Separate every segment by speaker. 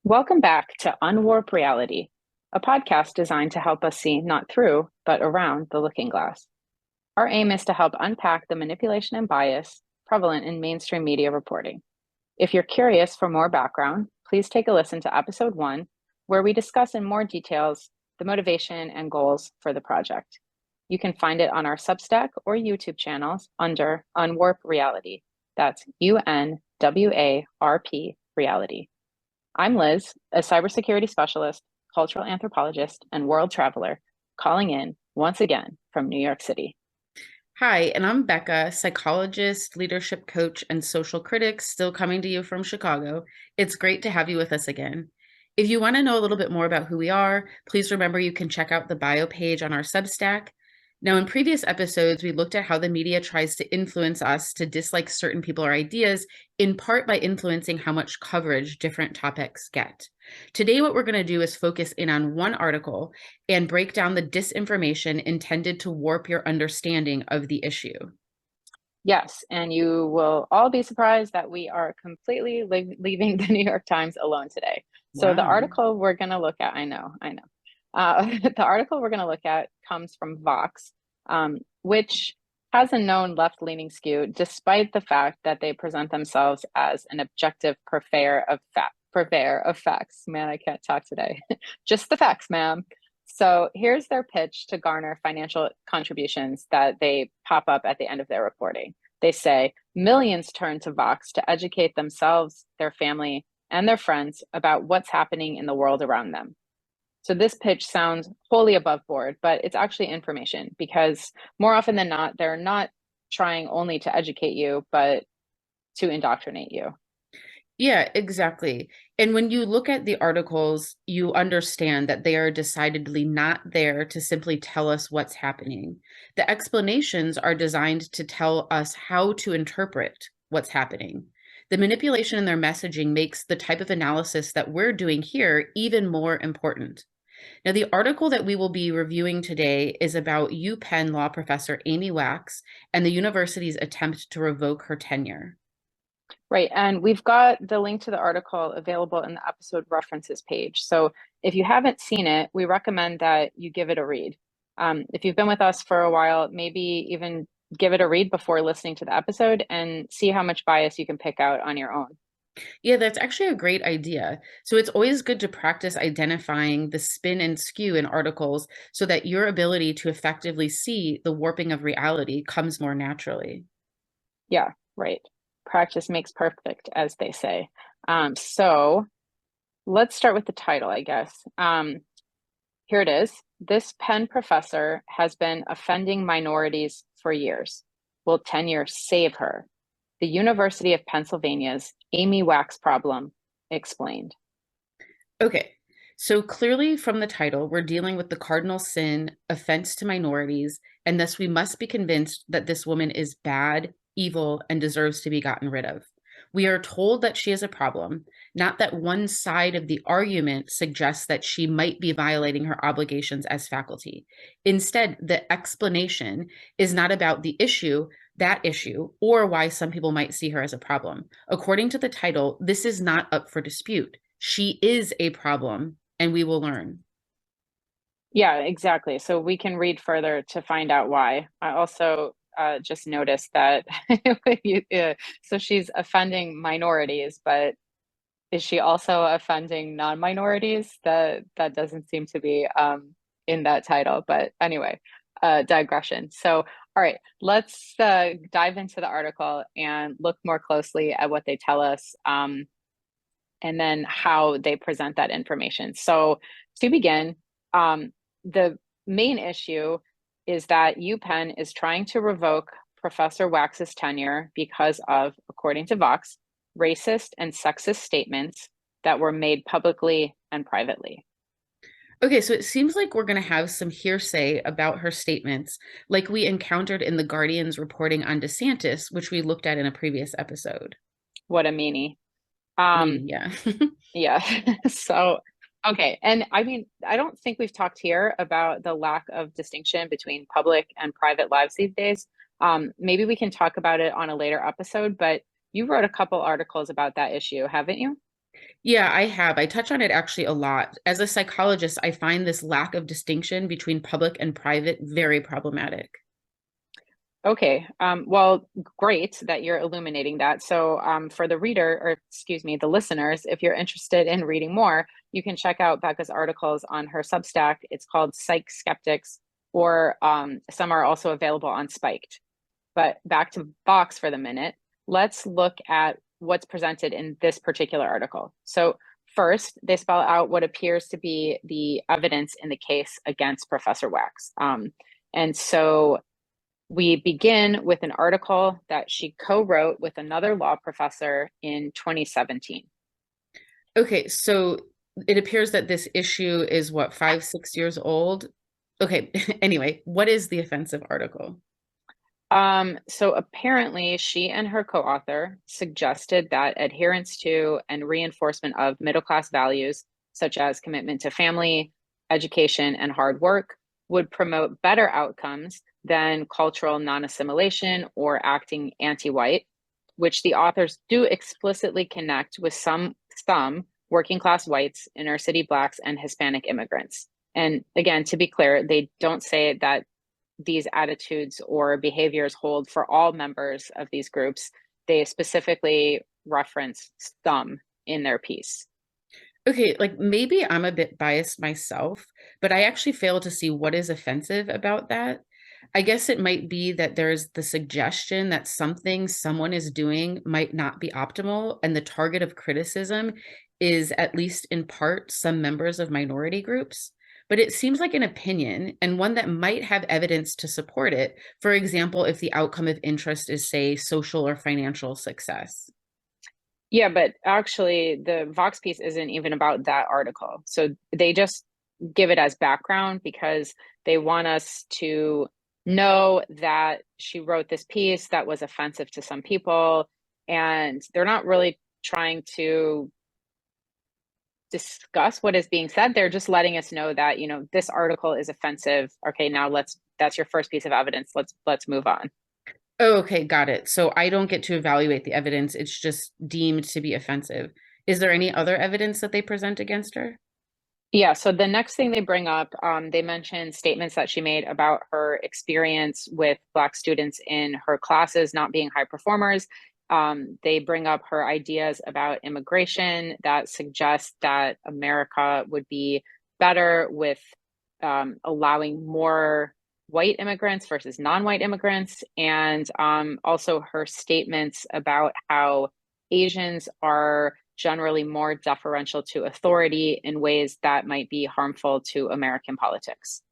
Speaker 1: Welcome back to Unwarp Reality, a podcast designed to help us see not through, but around the looking glass. Our aim is to help unpack the manipulation and bias prevalent in mainstream media reporting. If you're curious for more background, please take a listen to episode 1, where we discuss in more details the motivation and goals for the project. You can find it on our Substack or YouTube channels under Unwarp Reality. That's UNWARP Reality. I'm Liz, a cybersecurity specialist, cultural anthropologist, and world traveler, calling in once again from New York City.
Speaker 2: Hi, and I'm Bekah, psychologist, leadership coach, and social critic, still coming to you from Chicago. It's great to have you with us again. If you want to know a little bit more about who we are, please remember you can check out the bio page on our Substack. Now, in previous episodes, we looked at how the media tries to influence us to dislike certain people or ideas, in part by influencing how much coverage different topics get. Today, what we're going to do is focus in on one article and break down the disinformation intended to warp your understanding of the issue.
Speaker 1: Yes, and you will all be surprised that we are completely leaving the New York Times alone today. So the
Speaker 2: Wow.
Speaker 1: article we're going to look at, I know. The article we're going to look at comes from Vox, which has a known left-leaning skew, despite the fact that they present themselves as an objective purveyor of facts. Man, I can't talk today. Just the facts, ma'am. So here's their pitch to garner financial contributions that they pop up at the end of their reporting. They say millions turn to Vox to educate themselves, their family, and their friends about what's happening in the world around them. So this pitch sounds wholly above board, but it's actually information, because more often than not, they're not trying only to educate you, but to indoctrinate you.
Speaker 2: Yeah, exactly. And when you look at the articles, you understand that they are decidedly not there to simply tell us what's happening. The explanations are designed to tell us how to interpret what's happening. The manipulation in their messaging makes the type of analysis that we're doing here even more important. Now, the article that we will be reviewing today is about U Penn law professor Amy Wax and the university's attempt to revoke her tenure.
Speaker 1: Right. And we've got the link to the article available in the episode references page. So if you haven't seen it, we recommend that you give it a read. If you've been with us for a while, maybe even give it a read before listening to the episode and see how much bias you can pick out on your own.
Speaker 2: Yeah, that's actually a great idea. So it's always good to practice identifying the spin and skew in articles so that your ability to effectively see the warping of reality comes more naturally.
Speaker 1: Yeah, right. Practice makes perfect, as they say. So let's start with the title, I guess. Here it is. This Penn professor has been offending minorities for years. Will tenure save her? The University of Pennsylvania's Amy Wax problem explained.
Speaker 2: Okay, so clearly from the title, we're dealing with the cardinal sin, offense to minorities, and thus we must be convinced that this woman is bad, evil, and deserves to be gotten rid of. We are told that she is a problem, not that one side of the argument suggests that she might be violating her obligations as faculty. Instead, the explanation is not about the issue, that issue, or why some people might see her as a problem. According to the title, this is not up for dispute. She is a problem, and we will learn.
Speaker 1: Yeah, exactly. So we can read further to find out why. I also just noticed that so she's offending minorities, but is she also offending non-minorities? That doesn't seem to be in that title. But anyway, digression. So, all right, let's dive into the article and look more closely at what they tell us, and then how they present that information. So, to begin, the main issue is that U Penn is trying to revoke Professor Wax's tenure because of, according to Vox, racist and sexist statements that were made publicly and privately.
Speaker 2: Okay, so it seems like we're going to have some hearsay about her statements, like we encountered in the Guardian's reporting on DeSantis, which we looked at in a previous episode.
Speaker 1: What a meanie. Um,
Speaker 2: Meaning, yeah.
Speaker 1: yeah. So, okay. And I mean, I don't think we've talked here about the lack of distinction between public and private lives these days. Maybe we can talk about it on a later episode, but you wrote a couple articles about that issue, haven't you?
Speaker 2: Yeah, I have. I touch on it actually a lot. As a psychologist, I find this lack of distinction between public and private very problematic.
Speaker 1: Okay, well, great that you're illuminating that. So, for the reader, or excuse me, the listeners, if you're interested in reading more, you can check out Bekah's articles on her Substack. It's called Psych Skeptics, or some are also available on Spiked. But back to Vox for the minute, let's look at what's presented in this particular article. So, first, they spell out what appears to be the evidence in the case against Professor Wax. And so we begin with an article that she co-wrote with another law professor in 2017.
Speaker 2: Okay, so it appears that this issue is what, 5, 6 years old? Okay, anyway, what is the offensive article?
Speaker 1: So apparently, she and her co-author suggested that adherence to and reinforcement of middle-class values, such as commitment to family, education, and hard work, would promote better outcomes than cultural non-assimilation or acting anti-white, which the authors do explicitly connect with some working class whites, inner city blacks, and Hispanic immigrants. And again, to be clear, they don't say that these attitudes or behaviors hold for all members of these groups. They specifically reference some in their piece.
Speaker 2: Okay, like maybe I'm a bit biased myself, but I actually fail to see what is offensive about that. I guess it might be that there's the suggestion that something someone is doing might not be optimal, and the target of criticism is, at least in part, some members of minority groups. But it seems like an opinion and one that might have evidence to support it. For example, if the outcome of interest is, say, social or financial success.
Speaker 1: Yeah, but actually, the Vox piece isn't even about that article. So they just give it as background because they want us to know that she wrote this piece that was offensive to some people. And they're not really trying to discuss what is being said. They're just letting us know that, this article is offensive. Okay, now that's your first piece of evidence. Let's move on.
Speaker 2: Oh, okay, got it. So I don't get to evaluate the evidence. It's just deemed to be offensive. Is there any other evidence that they present against her?
Speaker 1: Yeah, so the next thing they bring up, they mention statements that she made about her experience with Black students in her classes not being high performers. They bring up her ideas about immigration that suggest that America would be better with allowing more white immigrants versus non-white immigrants, and also her statements about how Asians are generally more deferential to authority in ways that might be harmful to American politics.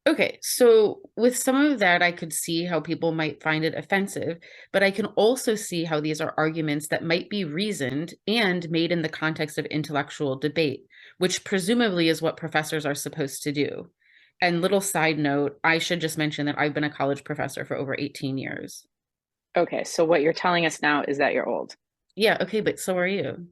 Speaker 2: Okay, so with some of that, I could see how people might find it offensive, but I can also see how these are arguments that might be reasoned and made in the context of intellectual debate, which presumably is what professors are supposed to do. And little side note, I should just mention that I've been a college professor for over 18 years.
Speaker 1: Okay, so what you're telling us now is that you're old.
Speaker 2: Yeah, okay, but so are you.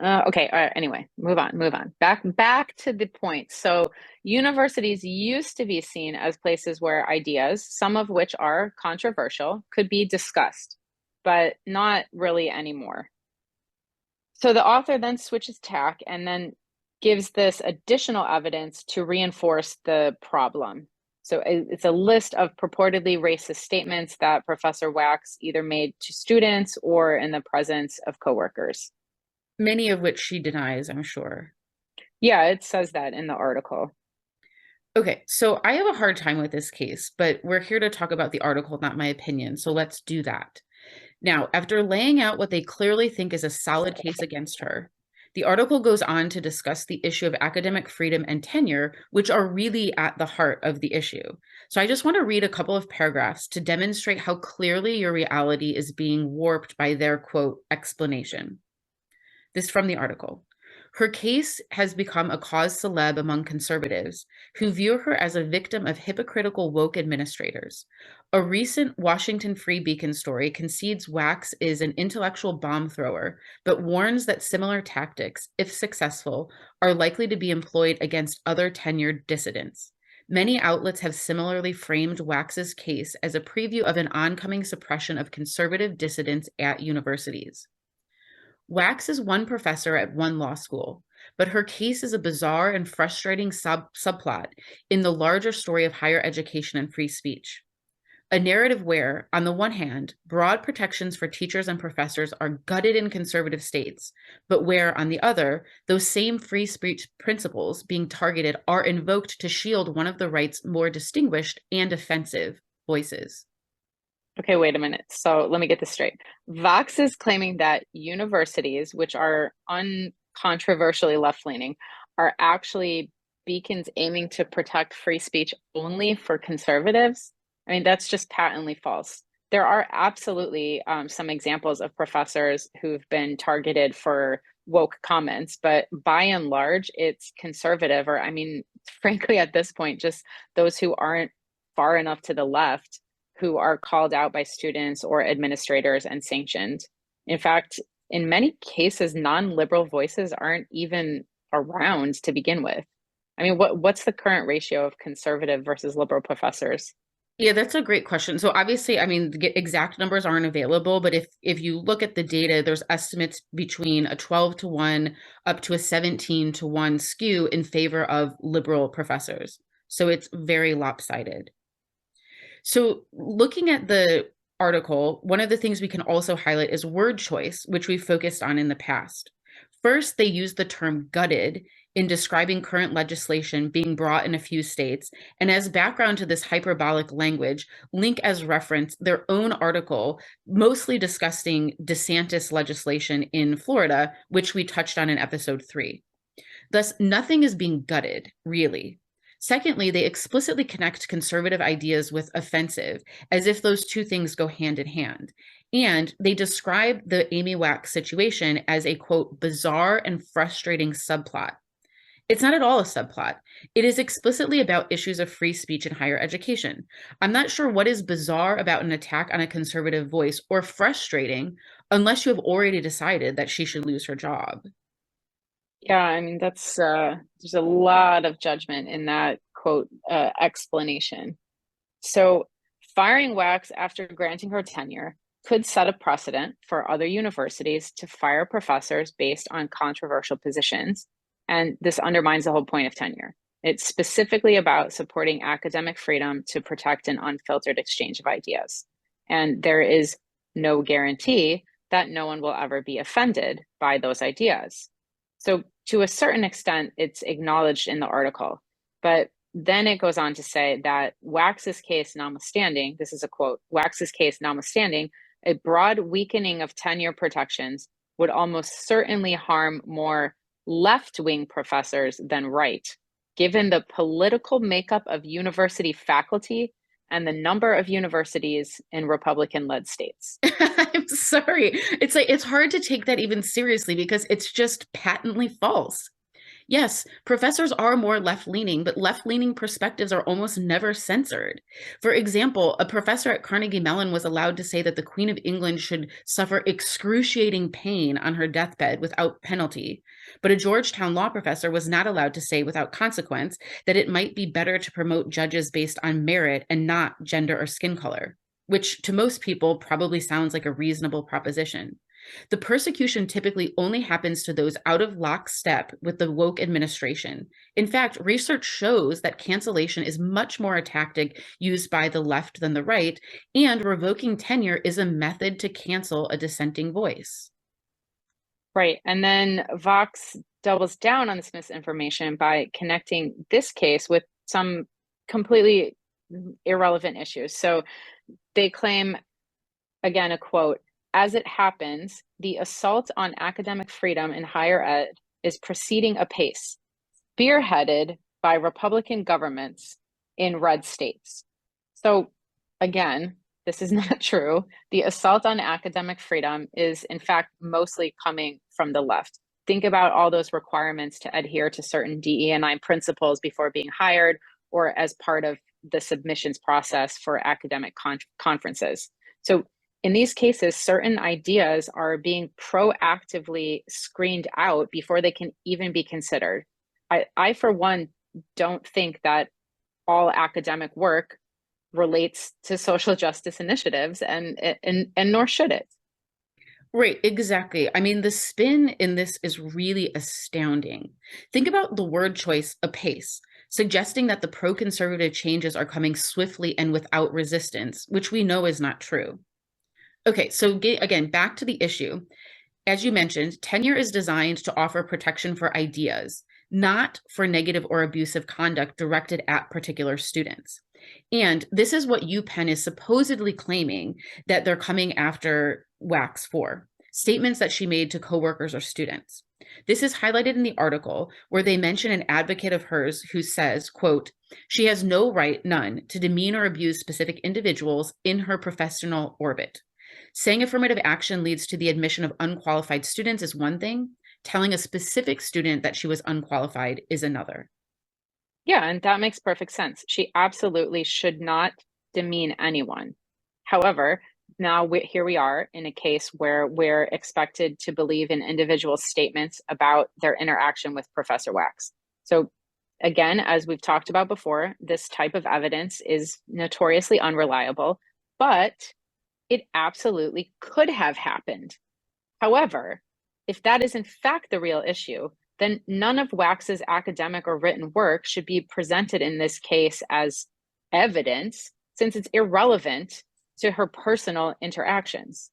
Speaker 1: Okay, all right, anyway, move on. Back to the point. So universities used to be seen as places where ideas, some of which are controversial, could be discussed, but not really anymore. So the author then switches tack and then gives this additional evidence to reinforce the problem. So it's a list of purportedly racist statements that Professor Wax either made to students or in the presence of coworkers.
Speaker 2: Many of which she denies, I'm sure.
Speaker 1: Yeah, it says that in the article.
Speaker 2: Okay, so I have a hard time with this case, but we're here to talk about the article, not my opinion. So let's do that. Now, after laying out what they clearly think is a solid case against her, the article goes on to discuss the issue of academic freedom and tenure, which are really at the heart of the issue. So I just want to read a couple of paragraphs to demonstrate how clearly your reality is being warped by their quote explanation. This from the article. Her case has become a cause celeb among conservatives who view her as a victim of hypocritical woke administrators. A recent Washington Free Beacon story concedes Wax is an intellectual bomb thrower, but warns that similar tactics, if successful, are likely to be employed against other tenured dissidents. Many outlets have similarly framed Wax's case as a preview of an oncoming suppression of conservative dissidents at universities. Wax is one professor at one law school, but her case is a bizarre and frustrating subplot in the larger story of higher education and free speech. A narrative where, on the one hand, broad protections for teachers and professors are gutted in conservative states, but where, on the other, those same free speech principles being targeted are invoked to shield one of the right's more distinguished and offensive voices.
Speaker 1: Okay, wait a minute. So let me get this straight. Vox is claiming that universities, which are uncontroversially left-leaning, are actually beacons aiming to protect free speech only for conservatives. I mean, that's just patently false. There are absolutely some examples of professors who've been targeted for woke comments, but by and large, it's conservative, or I mean, frankly, at this point, just those who aren't far enough to the left who are called out by students or administrators and sanctioned. In fact, in many cases, non-liberal voices aren't even around to begin with. I mean, what's the current ratio of conservative versus liberal professors?
Speaker 2: Yeah, that's a great question. So obviously, I mean, the exact numbers aren't available, but if you look at the data, there's estimates between a 12 to 1 up to a 17 to 1 skew in favor of liberal professors. So it's very lopsided. So, looking at the article, one of the things we can also highlight is word choice, which we've focused on in the past. First, they use the term gutted in describing current legislation being brought in a few states. And as background to this hyperbolic language, link as reference their own article, mostly discussing DeSantis legislation in Florida, which we touched on in episode 3. Thus, nothing is being gutted, really. Secondly, they explicitly connect conservative ideas with offensive, as if those two things go hand in hand. And they describe the Amy Wax situation as a quote, bizarre and frustrating subplot. It's not at all a subplot. It is explicitly about issues of free speech in higher education. I'm not sure what is bizarre about an attack on a conservative voice or frustrating unless you have already decided that she should lose her job.
Speaker 1: Yeah, I mean, that's there's a lot of judgment in that quote explanation. So, firing Wax after granting her tenure could set a precedent for other universities to fire professors based on controversial positions. And this undermines the whole point of tenure. It's specifically about supporting academic freedom to protect an unfiltered exchange of ideas. And there is no guarantee that no one will ever be offended by those ideas. So, to a certain extent, it's acknowledged in the article. But then it goes on to say that Wax's case notwithstanding, this is a quote, Wax's case notwithstanding, a broad weakening of tenure protections would almost certainly harm more left-wing professors than right, given the political makeup of university faculty and the number of universities in Republican-led states.
Speaker 2: I'm sorry. It's like it's hard to take that even seriously because it's just patently false. Yes, professors are more left leaning, but left leaning perspectives are almost never censored. For example, a professor at Carnegie Mellon was allowed to say that the Queen of England should suffer excruciating pain on her deathbed without penalty. But a Georgetown law professor was not allowed to say without consequence that it might be better to promote judges based on merit and not gender or skin color, which to most people probably sounds like a reasonable proposition. The persecution typically only happens to those out of lockstep with the woke administration. In fact, research shows that cancellation is much more a tactic used by the left than the right, and revoking tenure is a method to cancel a dissenting voice.
Speaker 1: Right. And then Vox doubles down on this misinformation by connecting this case with some completely irrelevant issues. So they claim, again, a quote, as it happens, the assault on academic freedom in higher ed is proceeding apace, spearheaded by Republican governments in red states. So, again, this is not true. The assault on academic freedom is, in fact, mostly coming from the left. Think about all those requirements to adhere to certain DE&I principles before being hired or as part of the submissions process for academic conferences. So, in these cases, certain ideas are being proactively screened out before they can even be considered. I for one, don't think that all academic work relates to social justice initiatives, and nor should it.
Speaker 2: Right, exactly. I mean, the spin in this is really astounding. Think about the word choice, apace, suggesting that the pro conservative changes are coming swiftly and without resistance, which we know is not true. Okay, so again, back to the issue. As you mentioned, tenure is designed to offer protection for ideas, not for negative or abusive conduct directed at particular students. And this is what U Penn is supposedly claiming that they're coming after Wax for statements that she made to coworkers or students. This is highlighted in the article where they mention an advocate of hers who says, quote, she has no right, none, to demean or abuse specific individuals in her professional orbit. Saying affirmative action leads to the admission of unqualified students is one thing. Telling a specific student that she was unqualified is another.
Speaker 1: Yeah, and that makes perfect sense. She absolutely should not demean anyone. However, now here we are in a case where we're expected to believe in individual statements about their interaction with Professor Wax. So, again, as we've talked about before, this type of evidence is notoriously unreliable, but it absolutely could have happened. However, if that is in fact the real issue, then none of Wax's academic or written work should be presented in this case as evidence, since it's irrelevant to her personal interactions.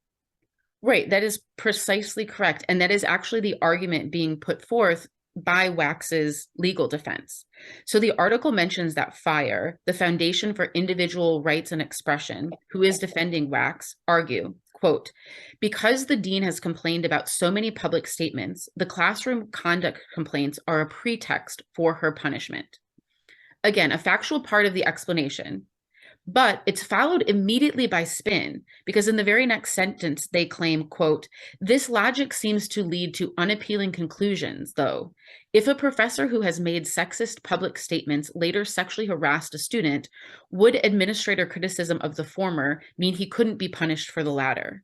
Speaker 2: Right, that is precisely correct. And that is actually the argument being put forth by Wax's legal defense. So the article mentions that FIRE, the Foundation for Individual Rights and Expression, who is defending Wax, argue, quote, because the dean has complained about so many public statements, the classroom conduct complaints are a pretext for her punishment. Again, a factual part of the explanation, but it's followed immediately by spin because in the very next sentence they claim, quote, this logic seems to lead to unappealing conclusions, though. If a professor who has made sexist public statements later sexually harassed a student, would administrator criticism of the former mean he couldn't be punished for the latter?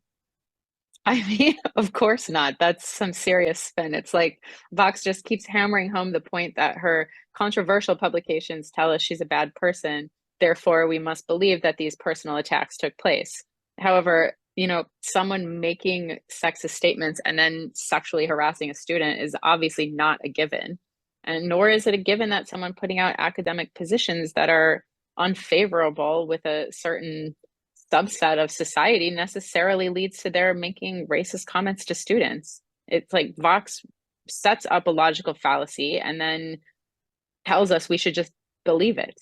Speaker 1: I mean, of course not. That's some serious spin. It's like Vox just keeps hammering home the point that her controversial publications tell us she's a bad person. Therefore, we must believe that these personal attacks took place. However, someone making sexist statements and then sexually harassing a student is obviously not a given. And nor is it a given that someone putting out academic positions that are unfavorable with a certain subset of society necessarily leads to their making racist comments to students. It's like Vox sets up a logical fallacy and then tells us we should just believe it.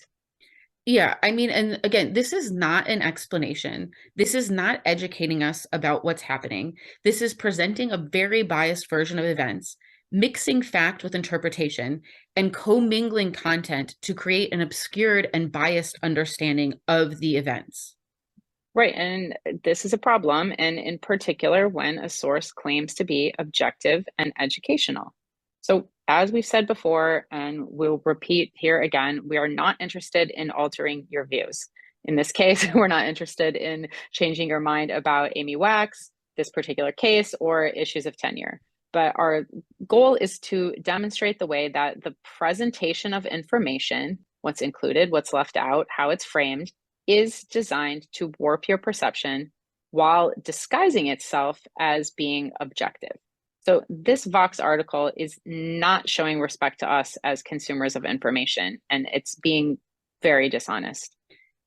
Speaker 2: Yeah, I mean, and again, this is not an explanation. This is not educating us about what's happening. This is presenting a very biased version of events, mixing fact with interpretation, and commingling content to create an obscured and biased understanding of the events.
Speaker 1: Right. And this is a problem. And in particular, when a source claims to be objective and educational. So, as we've said before, and we'll repeat here again, we are not interested in altering your views. In this case, we're not interested in changing your mind about Amy Wax, this particular case, or issues of tenure. But our goal is to demonstrate the way that the presentation of information, what's included, what's left out, how it's framed, is designed to warp your perception while disguising itself as being objective. So, this Vox article is not showing respect to us as consumers of information, and it's being very dishonest.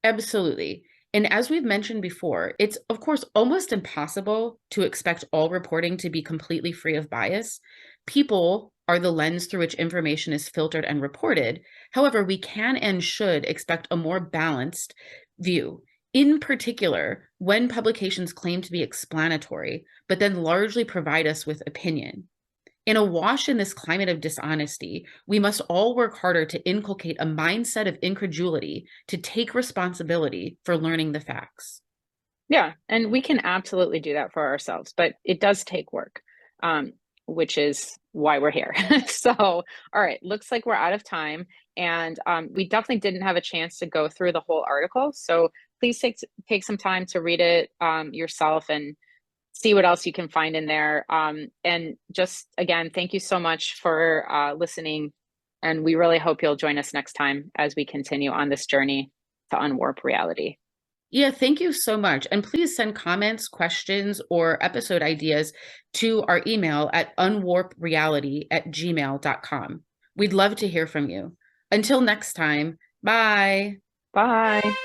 Speaker 2: Absolutely. And as we've mentioned before, it's of course almost impossible to expect all reporting to be completely free of bias. People are the lens through which information is filtered and reported. However, we can and should expect a more balanced view, in particular when publications claim to be explanatory, but then largely provide us with opinion. In awash in this climate of dishonesty, we must all work harder to inculcate a mindset of incredulity, to take responsibility for learning the facts.
Speaker 1: Yeah, and we can absolutely do that for ourselves, but it does take work, um, which is why we're here. So, all right, looks like we're out of time, and we definitely didn't have a chance to go through the whole article. So please take some time to read it yourself and see what else you can find in there. And just again, thank you so much for listening, and we really hope you'll join us next time as we continue on this journey to unwarp reality.
Speaker 2: Yeah, thank you so much. And please send comments, questions, or episode ideas to our email at unwarpreality@gmail.com. We'd love to hear from you. Until next time, bye.
Speaker 1: Bye.